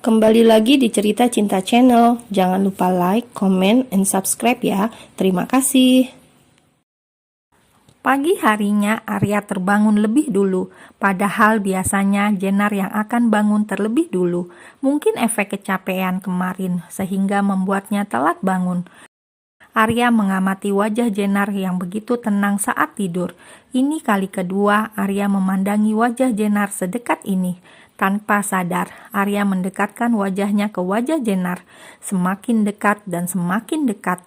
Kembali lagi di Cerita Cinta Channel. Jangan lupa like, comment, and subscribe ya. Terima kasih. Pagi harinya Arya terbangun lebih dulu, padahal biasanya Jenar yang akan bangun terlebih dulu. Mungkin efek kecapean kemarin sehingga membuatnya telat bangun. Arya mengamati wajah Jenar yang begitu tenang saat tidur. Ini kali kedua Arya memandangi wajah Jenar sedekat ini. Tanpa sadar, Arya mendekatkan wajahnya ke wajah Jenar. Semakin dekat dan semakin dekat.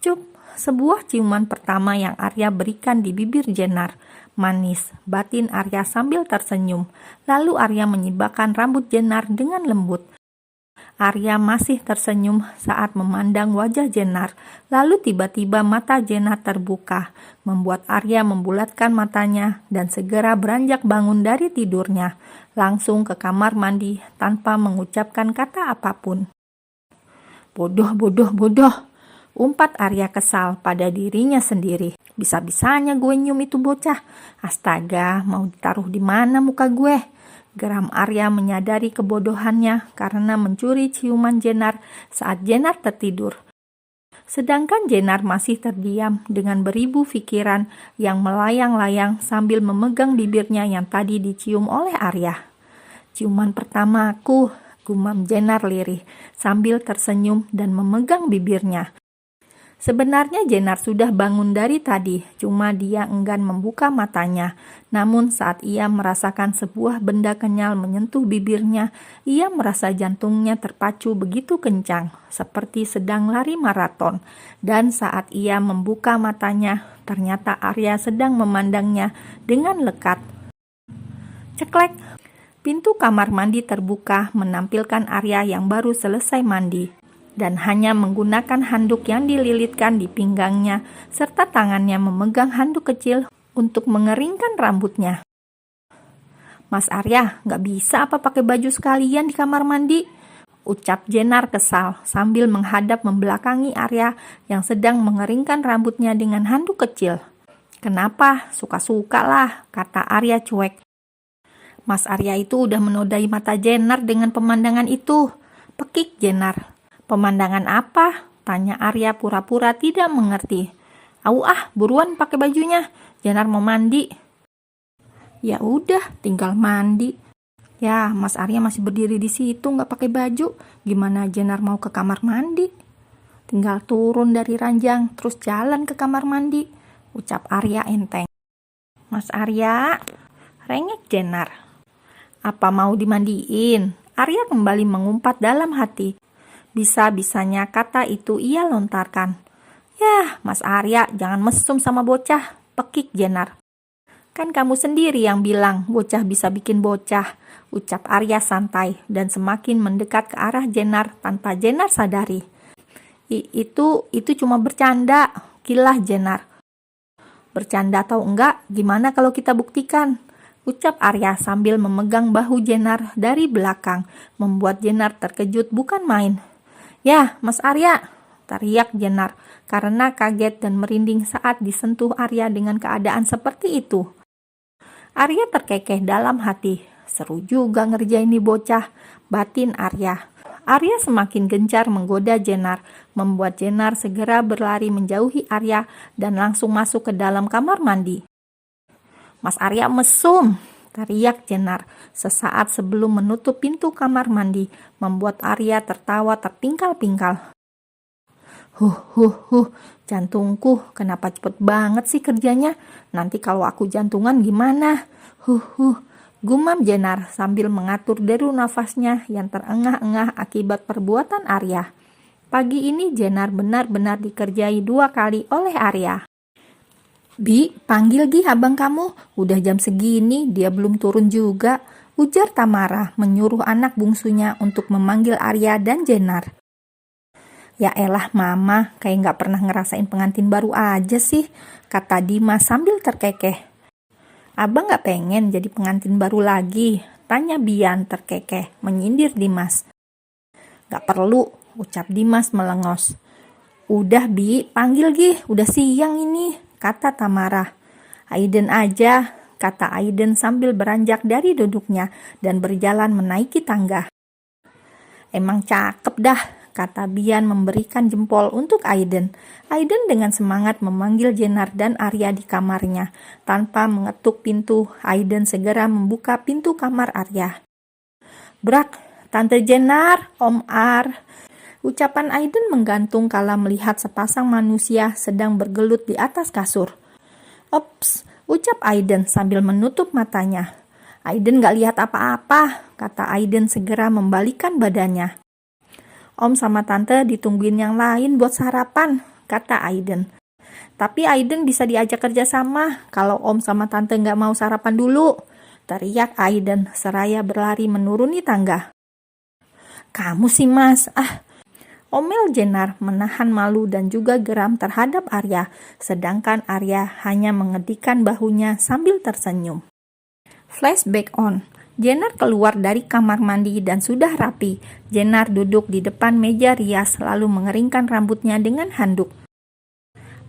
Cup, sebuah ciuman pertama yang Arya berikan di bibir Jenar. Manis, batin Arya sambil tersenyum. Lalu Arya menyibakkan rambut Jenar dengan lembut. Arya masih tersenyum saat memandang wajah Jenar. Lalu tiba-tiba mata Jenar terbuka, membuat Arya membulatkan matanya dan segera beranjak bangun dari tidurnya, langsung ke kamar mandi tanpa mengucapkan kata apapun. Bodoh, bodoh, bodoh. Umpat Arya kesal pada dirinya sendiri. Bisa-bisanya gue nyium itu bocah. Astaga, mau ditaruh di mana muka gue? Geram Arya menyadari kebodohannya karena mencuri ciuman Jenar saat Jenar tertidur. Sedangkan Jenar masih terdiam dengan beribu pikiran yang melayang-layang sambil memegang bibirnya yang tadi dicium oleh Arya. Ciuman pertamaku, gumam Jenar lirih sambil tersenyum dan memegang bibirnya. Sebenarnya Jenar sudah bangun dari tadi, cuma dia enggan membuka matanya. Namun saat ia merasakan sebuah benda kenyal menyentuh bibirnya, ia merasa jantungnya terpacu begitu kencang, seperti sedang lari maraton. Dan saat ia membuka matanya, ternyata Arya sedang memandangnya dengan lekat. Ceklek! Pintu kamar mandi terbuka menampilkan Arya yang baru selesai mandi dan hanya menggunakan handuk yang dililitkan di pinggangnya, serta tangannya memegang handuk kecil untuk mengeringkan rambutnya. Mas Arya, gak bisa apa pakai baju sekalian di kamar mandi? Ucap Jenar kesal sambil menghadap membelakangi Arya yang sedang mengeringkan rambutnya dengan handuk kecil. Kenapa? Suka-suka lah, kata Arya cuek. Mas Arya itu udah menodai mata Jenar dengan pemandangan itu. Pekik Jenar. Pemandangan apa? Tanya Arya pura-pura tidak mengerti. Au buruan pakai bajunya. Jenar mau mandi. Ya udah, tinggal mandi. Ya, Mas Arya masih berdiri di situ nggak pakai baju. Gimana Jenar mau ke kamar mandi? Tinggal turun dari ranjang, terus jalan ke kamar mandi. Ucap Arya enteng. Mas Arya, rengek Jenar. Apa mau dimandiin? Arya kembali mengumpat dalam hati. Bisa-bisanya kata itu ia lontarkan. Yah, Mas Arya, jangan mesum sama bocah, pekik Jenar. Kan kamu sendiri yang bilang bocah bisa bikin bocah, ucap Arya santai dan semakin mendekat ke arah Jenar tanpa Jenar sadari. Itu cuma bercanda, kilah Jenar. Bercanda atau enggak, gimana kalau kita buktikan? Ucap Arya sambil memegang bahu Jenar dari belakang, membuat Jenar terkejut bukan main. Ya, Mas Arya, teriak Jenar karena kaget dan merinding saat disentuh Arya dengan keadaan seperti itu. Arya terkekeh dalam hati, seru juga ngerjain nih bocah, batin Arya. Arya semakin gencar menggoda Jenar, membuat Jenar segera berlari menjauhi Arya dan langsung masuk ke dalam kamar mandi. Mas Arya mesum, teriak Jenar sesaat sebelum menutup pintu kamar mandi, membuat Arya tertawa terpingkal-pingkal. Jantungku, kenapa cepet banget sih kerjanya? Nanti kalau aku jantungan gimana? Gumam Jenar sambil mengatur deru nafasnya yang terengah-engah akibat perbuatan Arya. Pagi ini Jenar benar-benar dikerjai 2 kali oleh Arya. Bi, panggil Gi abang kamu. Udah jam segini, dia belum turun juga. Ujar Tamara menyuruh anak bungsunya untuk memanggil Arya dan Jenar. Ya elah mama, kayak gak pernah ngerasain pengantin baru aja sih, kata Dimas sambil terkekeh. Abang gak pengen jadi pengantin baru lagi? Tanya Bian terkekeh, menyindir Dimas. Gak perlu, ucap Dimas melengos. Udah Bi, panggil Gi, udah siang ini, kata Tamara. Aiden aja, kata Aiden sambil beranjak dari duduknya dan berjalan menaiki tangga. Emang cakep dah, kata Bian memberikan jempol untuk Aiden. Aiden dengan semangat memanggil Jenar dan Arya di kamarnya. Tanpa mengetuk pintu, Aiden segera membuka pintu kamar Arya. "Brak, Tante Jenar, Om Ar." Ucapan Aiden menggantung kala melihat sepasang manusia sedang bergelut di atas kasur. "Ops," ucap Aiden sambil menutup matanya. "Aiden gak lihat apa-apa," kata Aiden segera membalikan badannya. "Om sama Tante ditungguin yang lain buat sarapan," kata Aiden. "Tapi Aiden bisa diajak kerja sama kalau Om sama Tante gak mau sarapan dulu," teriak Aiden seraya berlari menuruni tangga. "Kamu sih Mas, omel Jenar menahan malu dan juga geram terhadap Arya, sedangkan Arya hanya mengedikkan bahunya sambil tersenyum. Flashback on. Jenar keluar dari kamar mandi dan sudah rapi. Jenar duduk di depan meja rias lalu mengeringkan rambutnya dengan handuk.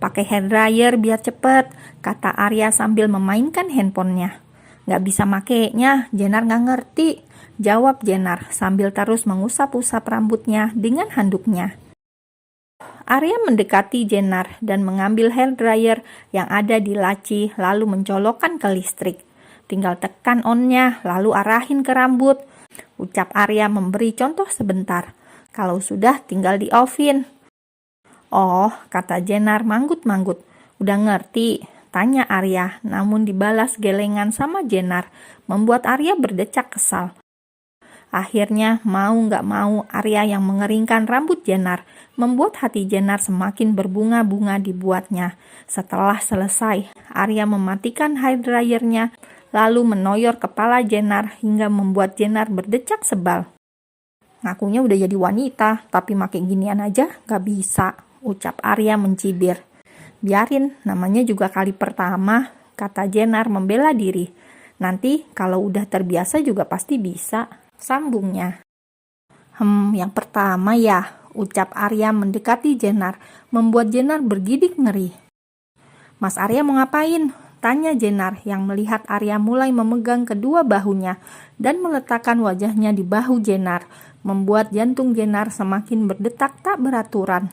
"Pakai hair dryer biar cepet," kata Arya sambil memainkan handphonenya. "Gak bisa makainya, Jenar gak ngerti," jawab Jenar sambil terus mengusap-usap rambutnya dengan handuknya. Arya mendekati Jenar dan mengambil hair dryer yang ada di laci lalu mencolokkan ke listrik. "Tinggal tekan on-nya lalu arahin ke rambut," ucap Arya memberi contoh sebentar. "Kalau sudah tinggal di oven." "Oh," kata Jenar manggut-manggut. "Udah ngerti?" tanya Arya, namun dibalas gelengan sama Jenar, membuat Arya berdecak kesal. Akhirnya mau gak mau Arya yang mengeringkan rambut Jenar, membuat hati Jenar semakin berbunga-bunga dibuatnya. Setelah selesai, Arya mematikan hair dryernya, lalu menoyor kepala Jenar hingga membuat Jenar berdecak sebal. "Ngakunya udah jadi wanita, tapi make ginian aja gak bisa," ucap Arya mencibir. "Biarin, namanya juga kali pertama," kata Jenar membela diri. "Nanti kalau udah terbiasa juga pasti bisa," sambungnya. Yang pertama ya," ucap Arya mendekati Jenar, membuat Jenar bergidik ngeri. "Mas Arya mau ngapain?" tanya Jenar yang melihat Arya mulai memegang kedua bahunya dan meletakkan wajahnya di bahu Jenar, membuat jantung Jenar semakin berdetak tak beraturan.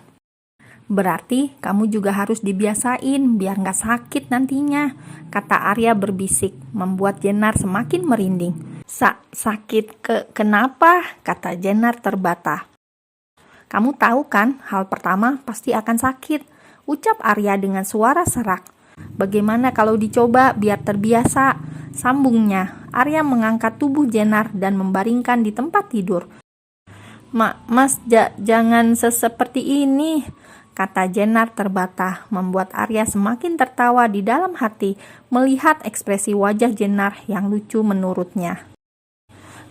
"Berarti kamu juga harus dibiasain biar gak sakit nantinya," kata Arya berbisik, membuat Jenar semakin merinding. Sakit kenapa?" kata Jenar terbata. "Kamu tahu kan, hal pertama pasti akan sakit," ucap Arya dengan suara serak. "Bagaimana kalau dicoba biar terbiasa?" sambungnya. Arya mengangkat tubuh Jenar dan membaringkan di tempat tidur. Mas, jangan seperti ini," kata Jenar terbata, membuat Arya semakin tertawa di dalam hati melihat ekspresi wajah Jenar yang lucu menurutnya.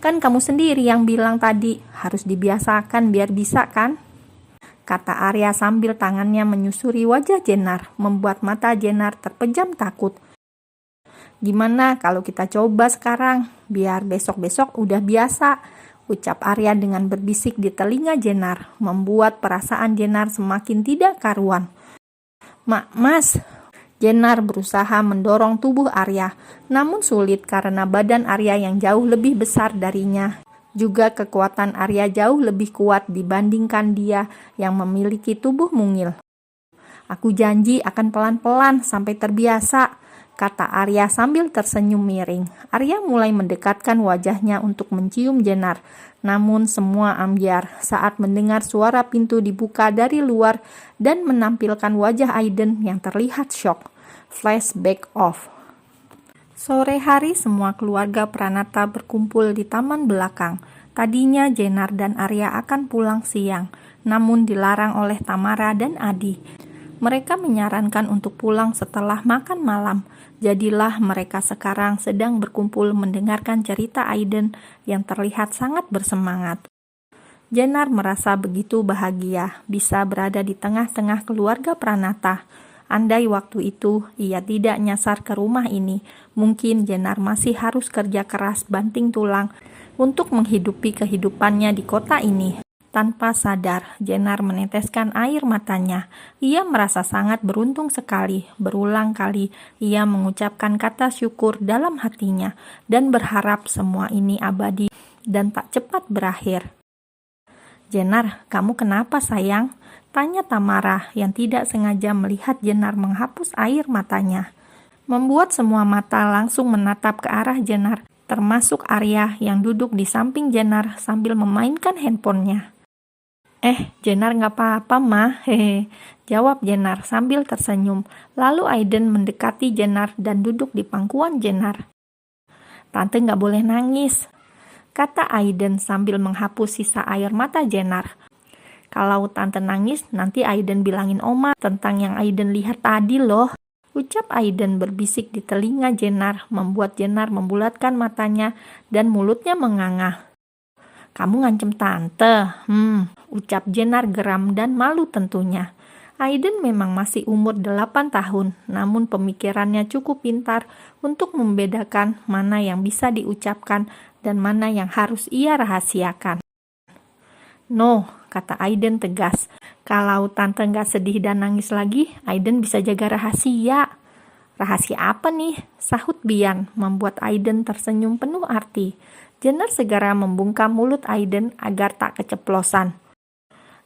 "Kan kamu sendiri yang bilang tadi harus dibiasakan biar bisa kan?" kata Arya sambil tangannya menyusuri wajah Jenar, membuat mata Jenar terpejam takut. "Gimana kalau kita coba sekarang, biar besok-besok udah biasa," ucap Arya dengan berbisik di telinga Jenar, membuat perasaan Jenar semakin tidak karuan. Mas," Jenar berusaha mendorong tubuh Arya, namun sulit karena badan Arya yang jauh lebih besar darinya. Juga kekuatan Arya jauh lebih kuat dibandingkan dia yang memiliki tubuh mungil. "Aku janji akan pelan-pelan sampai terbiasa," kata Arya sambil tersenyum miring. Arya mulai mendekatkan wajahnya untuk mencium Jenar, namun semua ambyar saat mendengar suara pintu dibuka dari luar dan menampilkan wajah Aiden yang terlihat syok. Flashback off. Sore hari semua keluarga Pranata berkumpul di taman belakang. Tadinya Jenar dan Arya akan pulang siang, namun dilarang oleh Tamara dan Adi. Mereka menyarankan untuk pulang setelah makan malam. Jadilah mereka sekarang sedang berkumpul mendengarkan cerita Aiden yang terlihat sangat bersemangat. Jenar merasa begitu bahagia bisa berada di tengah-tengah keluarga Pranata. Andai waktu itu ia tidak nyasar ke rumah ini, mungkin Jenar masih harus kerja keras banting tulang untuk menghidupi kehidupannya di kota ini. Tanpa sadar, Jenar meneteskan air matanya. Ia merasa sangat beruntung sekali. Berulang kali ia mengucapkan kata syukur dalam hatinya dan berharap semua ini abadi dan tak cepat berakhir. Jenar, kamu kenapa sayang? Tanya Tamara yang tidak sengaja melihat Jenar menghapus air matanya. Membuat semua mata langsung menatap ke arah Jenar, termasuk Arya yang duduk di samping Jenar sambil memainkan handphonenya. Jenar nggak apa-apa mah, hehe, jawab Jenar sambil tersenyum. Lalu Aiden mendekati Jenar dan duduk di pangkuan Jenar. Tante nggak boleh nangis, kata Aiden sambil menghapus sisa air mata Jenar. Kalau tante nangis, nanti Aiden bilangin Oma tentang yang Aiden lihat tadi loh. Ucap Aiden berbisik di telinga Jenar, membuat Jenar membulatkan matanya dan mulutnya menganga. Kamu ngancem tante? Ucap Jenar geram dan malu tentunya. Aiden memang masih umur 8 tahun, namun pemikirannya cukup pintar untuk membedakan mana yang bisa diucapkan dan mana yang harus ia rahasiakan. No, kata Aiden tegas. Kalau tante nggak sedih dan nangis lagi, Aiden bisa jaga rahasia. Rahasia apa nih? Sahut Bian, membuat Aiden tersenyum penuh arti. Jenar segera membungkam mulut Aiden agar tak keceplosan.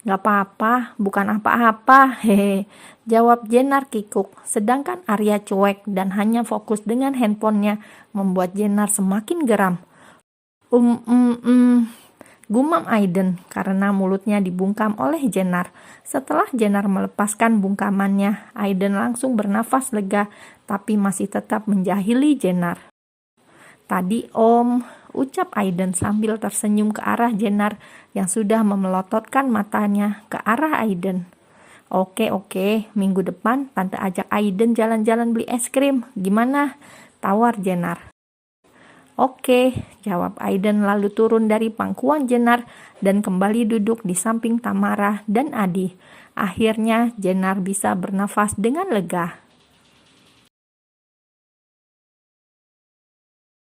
Gak apa-apa, bukan apa-apa, hehe, jawab Jenar kikuk. Sedangkan Arya cuek dan hanya fokus dengan handphonenya, membuat Jenar semakin geram. Gumam Aiden karena mulutnya dibungkam oleh Jenar. Setelah Jenar melepaskan bungkamannya, Aiden langsung bernafas lega, tapi masih tetap menjahili Jenar. Tadi Om, ucap Aiden sambil tersenyum ke arah Jenar yang sudah memelototkan matanya ke arah Aiden. Oke, minggu depan tante ajak Aiden jalan-jalan beli es krim. Gimana? Tawar Jenar. Oke, jawab Aiden lalu turun dari pangkuan Jenar dan kembali duduk di samping Tamara dan Adi. Akhirnya Jenar bisa bernafas dengan lega.